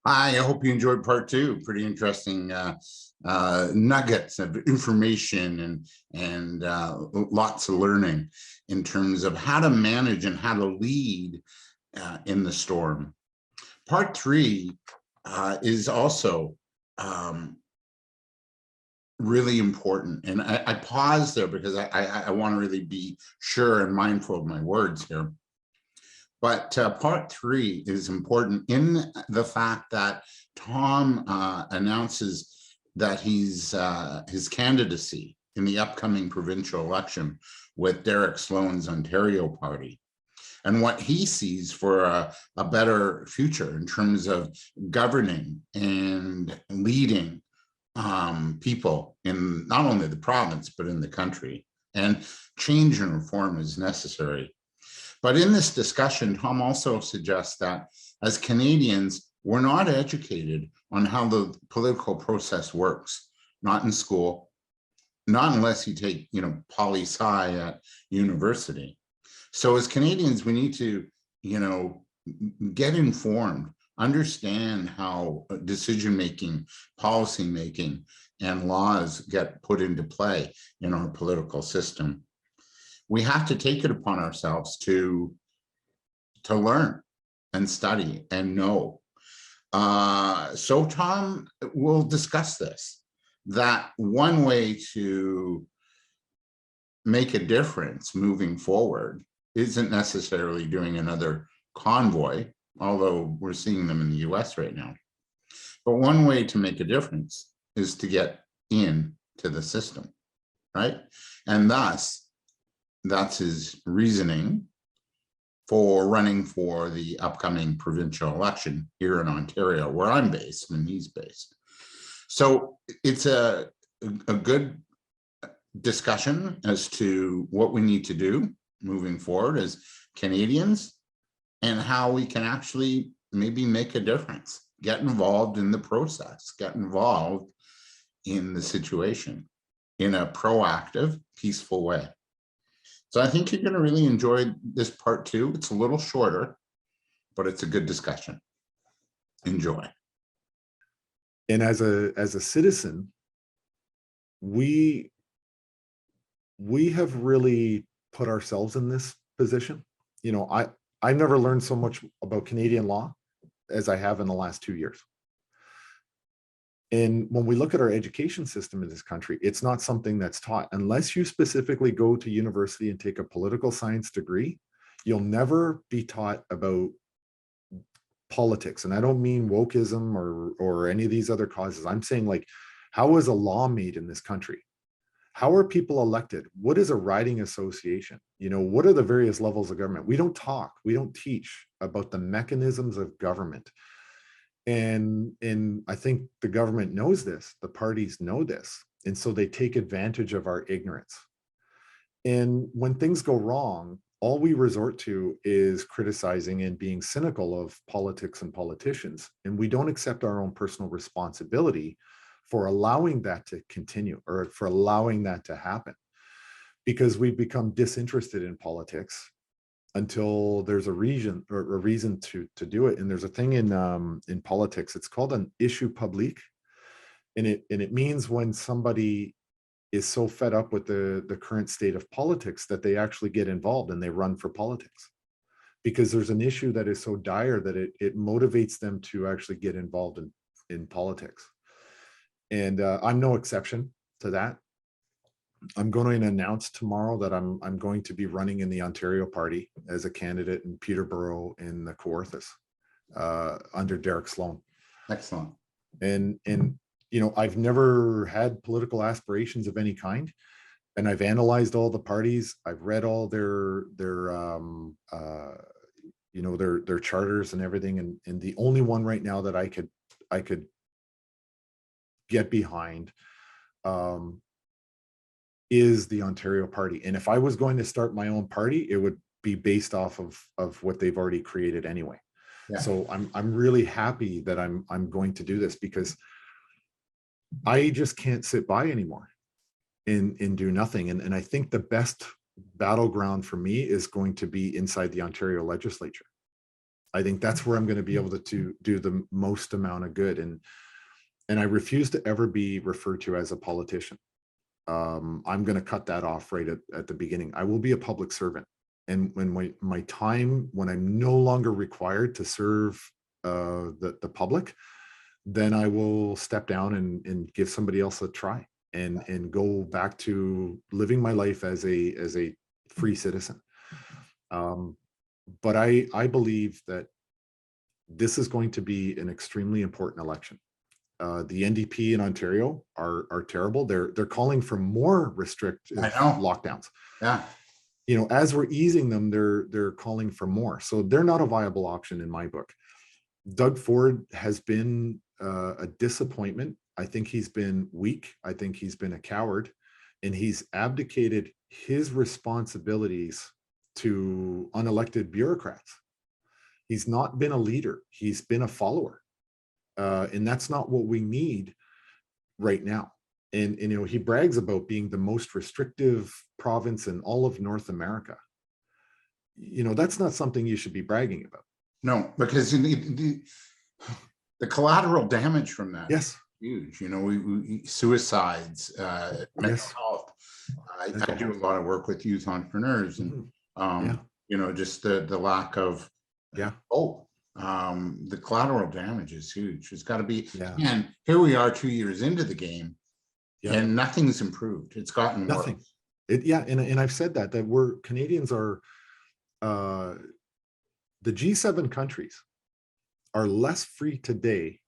I hope you enjoyed part two. Pretty interesting nuggets of information and lots of learning in terms of how to manage and how to lead in the storm. Part three is also really important. And I pause there because I want to really be sure and mindful of my words here. But part three is important in the fact that Tom announces that he's his candidacy in the upcoming provincial election with Derek Sloan's Ontario party, and what he sees for a better future in terms of governing and leading people in not only the province, but in the country. And change and reform is necessary. But in this discussion, Tom also suggests that as Canadians, we're not educated on how the political process works, not in school, not unless you take, poli-sci at university. So as Canadians, we need to, get informed, understand how decision-making, policy-making, and laws get put into play in our political system. We have to take it upon ourselves to learn and study and know. So Tom will discuss this, that one way to make a difference moving forward isn't necessarily doing another convoy, although we're seeing them in the US right now. But one way to make a difference is to get into the system, right? And thus, that's his reasoning for running for the upcoming provincial election here in Ontario, where I'm based and he's based. So it's a good discussion as to what we need to do moving forward as Canadians and how we can actually maybe make a difference, get involved in the process, get involved in the situation in a proactive, peaceful way. So I think you're going to really enjoy this part two. It's a little shorter, but it's a good discussion. Enjoy. And as a citizen, we have really put ourselves in this position. I've never learned so much about Canadian law as I have in the last 2 years. And when we look at our education system in this country, it's not something that's taught. Unless you specifically go to university and take a political science degree, you'll never be taught about politics. And I don't mean wokeism or any of these other causes. I'm saying, like, how is a law made in this country? How are people elected? What is a riding association? What are the various levels of government? We don't talk, we don't teach about the mechanisms of government. And I think the government knows this, the parties know this, and so they take advantage of our ignorance. And when things go wrong, all we resort to is criticizing and being cynical of politics and politicians, and we don't accept our own personal responsibility for allowing that to continue or for allowing that to happen, because we've become disinterested in politics until there's a reason to do it. And there's a thing in politics, it's called an issue public, and it means when somebody is so fed up with the current state of politics that they actually get involved and they run for politics, because there's an issue that is so dire that it motivates them to actually get involved in politics. And I'm no exception to that. I'm going to announce tomorrow that I'm going to be running in the Ontario party as a candidate in Peterborough in the Kawarthas under Derek Sloan. Excellent. And I've never had political aspirations of any kind, and I've analyzed all the parties. I've read all their charters and everything, and the only one right now that I could get behind is the Ontario party. And if I was going to start my own party, it would be based off of what they've already created anyway. Yeah. So I'm really happy that I'm going to do this, because I just can't sit by anymore and do nothing. And I think the best battleground for me is going to be inside the Ontario legislature. I think that's where I'm going to be able to do the most amount of good. And I refuse to ever be referred to as a politician. I'm going to cut that off right at the beginning. I will be a public servant. And when my time, when I'm no longer required to serve the public, then I will step down and give somebody else a try and go back to living my life as a free citizen. But I believe that this is going to be an extremely important election. The NDP in Ontario are terrible. They're calling for more restrictive I know. lockdowns. Yeah. As we're easing them, they're calling for more. So they're not a viable option in my book. Doug Ford has been a disappointment. I think he's been weak. I think he's been a coward, and he's abdicated his responsibilities to unelected bureaucrats. He's not been a leader. He's been a follower. And that's not what we need right now. And he brags about being the most restrictive province in all of North America. That's not something you should be bragging about. No, because the collateral damage from that is huge. We suicides, mental health. I do a lot of work with youth entrepreneurs, and just the lack of hope. The collateral damage is huge. It's got to be. And here we are 2 years into the game, and nothing's improved. It's gotten nothing. worse. And I've said that we're Canadians are. The G7 countries are less free today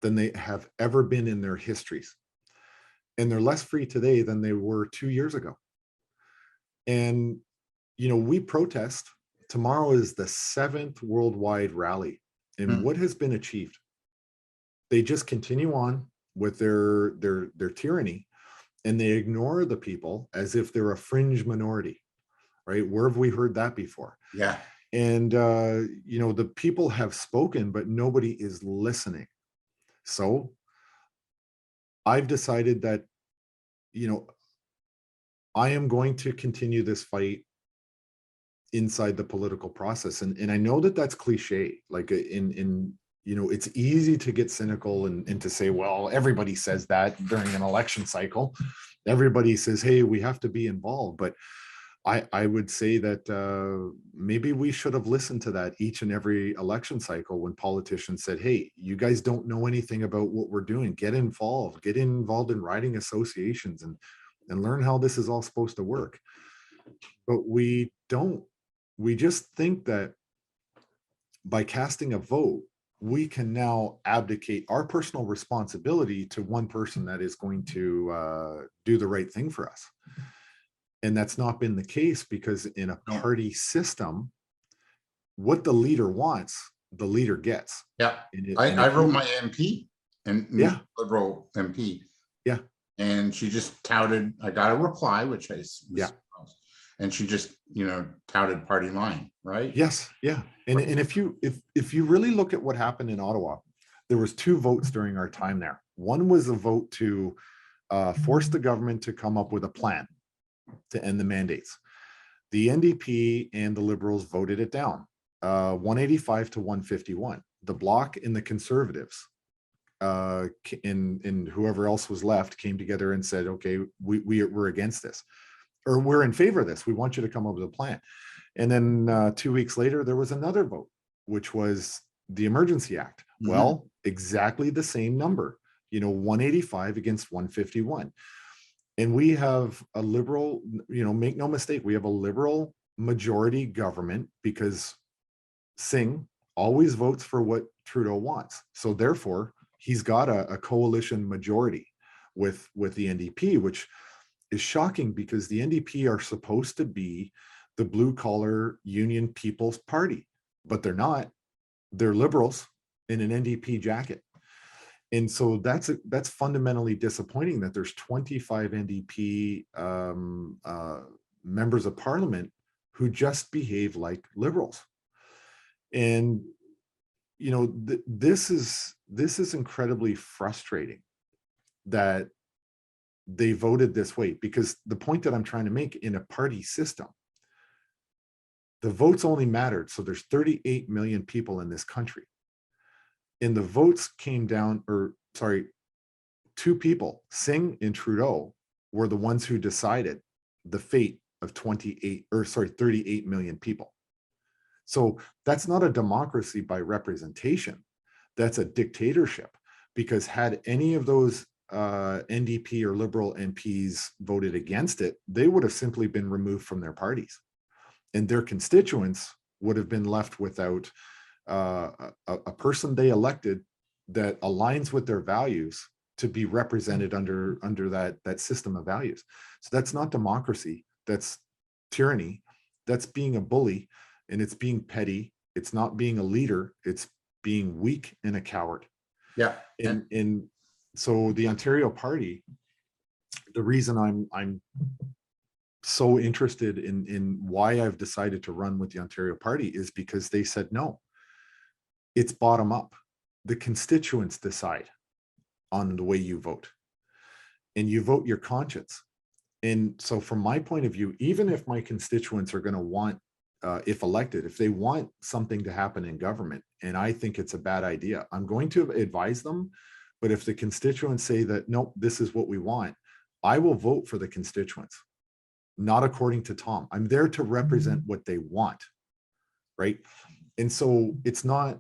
than they have ever been in their histories. And they're less free today than they were 2 years ago. And, we protest. Tomorrow is the 7th worldwide rally. And what has been achieved? They just continue on with their tyranny, and they ignore the people as if they're a fringe minority, right? Where have we heard that before? Yeah. And, the people have spoken, but nobody is listening. So I've decided that, I am going to continue this fight inside the political process. And I know that that's cliche, like it's easy to get cynical and to say, well, everybody says that during an election cycle. Everybody says, hey, we have to be involved. But I would say that maybe we should have listened to that each and every election cycle when politicians said, hey, you guys don't know anything about what we're doing. Get involved in riding associations and learn how this is all supposed to work. But we don't. We just think that by casting a vote, we can now abdicate our personal responsibility to one person that is going to do the right thing for us. And that's not been the case, because in a party system, what the leader wants, the leader gets. Yeah. I wrote my MP, and Liberal MP. Yeah. And she just touted, I got a reply, which I and she just, touted party line, right? Yes. Yeah. And if you really look at what happened in Ottawa, there was 2 votes during our time there. One was a vote to force the government to come up with a plan to end the mandates. The NDP and the Liberals voted it down, 185 to 151. The Bloc and the Conservatives and whoever else was left came together and said, okay, we're against this, or we're in favor of this. We want you to come up with a plan. And then 2 weeks later, there was another vote, which was the Emergency Act. Well, exactly the same number, 185 against 151. And we have a Liberal, make no mistake, we have a Liberal majority government, because Singh always votes for what Trudeau wants. So therefore, he's got a coalition majority with the NDP, which is shocking, because the NDP are supposed to be the blue collar union people's party, but they're not. They're Liberals in an NDP jacket. And so that's fundamentally disappointing, that there's 25 NDP members of parliament who just behave like Liberals. And this is incredibly frustrating that they voted this way, because the point that I'm trying to make, in a party system, The votes only mattered. So there's 38 million people in this country. And the votes came down, or sorry, two people, Singh and Trudeau, were the ones who decided the fate of 38 million people. So that's not a democracy by representation. That's a dictatorship, because had any of those NDP or Liberal MPs voted against it, they would have simply been removed from their parties, and their constituents would have been left without a person they elected that aligns with their values to be represented under that system of values. So that's not democracy. That's tyranny. That's being a bully, and it's being petty. It's not being a leader. It's being weak and a coward. Yeah. And so the Ontario Party, the reason I'm so interested in why I've decided to run with the Ontario Party is because they said, no, it's bottom up. The constituents decide on the way you vote, and you vote your conscience. And so from my point of view, even if my constituents are going to want, if elected, if they want something to happen in government, and I think it's a bad idea, I'm going to advise them. But if the constituents say that, nope, this is what we want, I will vote for the constituents, not according to Tom. I'm there to represent what they want, right? And so it's not,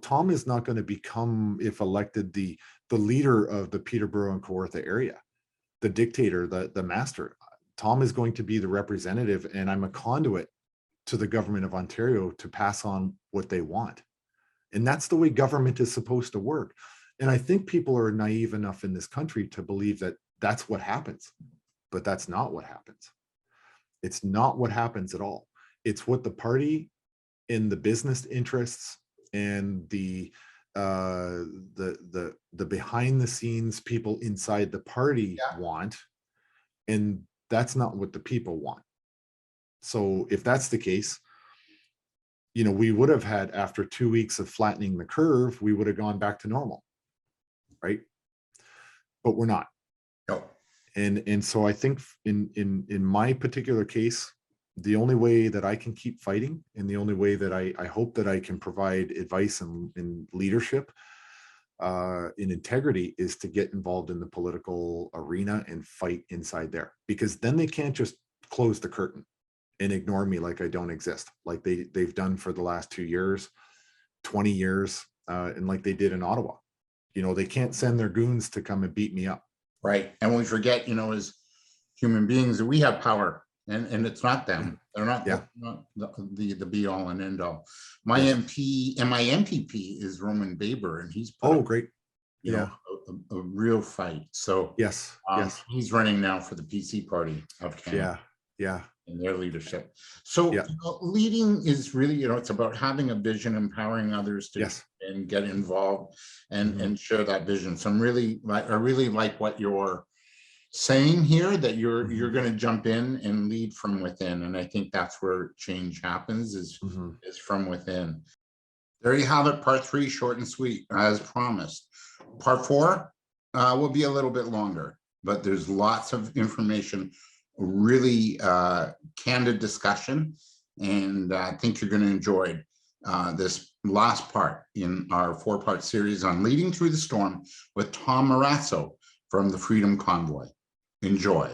Tom is not going to become, if elected, the leader of the Peterborough and Kawartha area, the dictator, the master. Tom is going to be the representative, and I'm a conduit to the government of Ontario to pass on what they want. And that's the way government is supposed to work. And I think people are naive enough in this country to believe that that's what happens, but that's not what happens. It's not what happens at all. It's what the party in the business interests and the behind the scenes people inside the party want, and that's not what the people want. So if that's the case, we would have had, after 2 weeks of flattening the curve, we would have gone back to normal, right? But we're not. No. And so I think in my particular case, the only way that I can keep fighting, and the only way that I hope that I can provide advice and leadership in integrity, is to get involved in the political arena and fight inside there, because then they can't just close the curtain and ignore me like I don't exist, like they've done for the last 2 years, 20 years, and like they did in Ottawa. They can't send their goons to come and beat me up. Right. And we forget, as human beings, that we have power, and it's not them. They're not, not the be all and end all. My MP and my MPP is Roman Baber, and he's put up, great. a real fight. So yes, he's running now for the PC party of Canada. Yeah. In their leadership. So leading is really, it's about having a vision, empowering others to and get involved and share that vision. So I really like what you're saying here, that you're going to jump in and lead from within. And I think that's where change happens, is from within. There you have it, part 3, short and sweet, as promised. Part 4 will be a little bit longer, but there's lots of information, really candid discussion, and I think you're going to enjoy this last part in our 4-part series on leading through the storm with Tom Marazzo from the Freedom Convoy. Enjoy.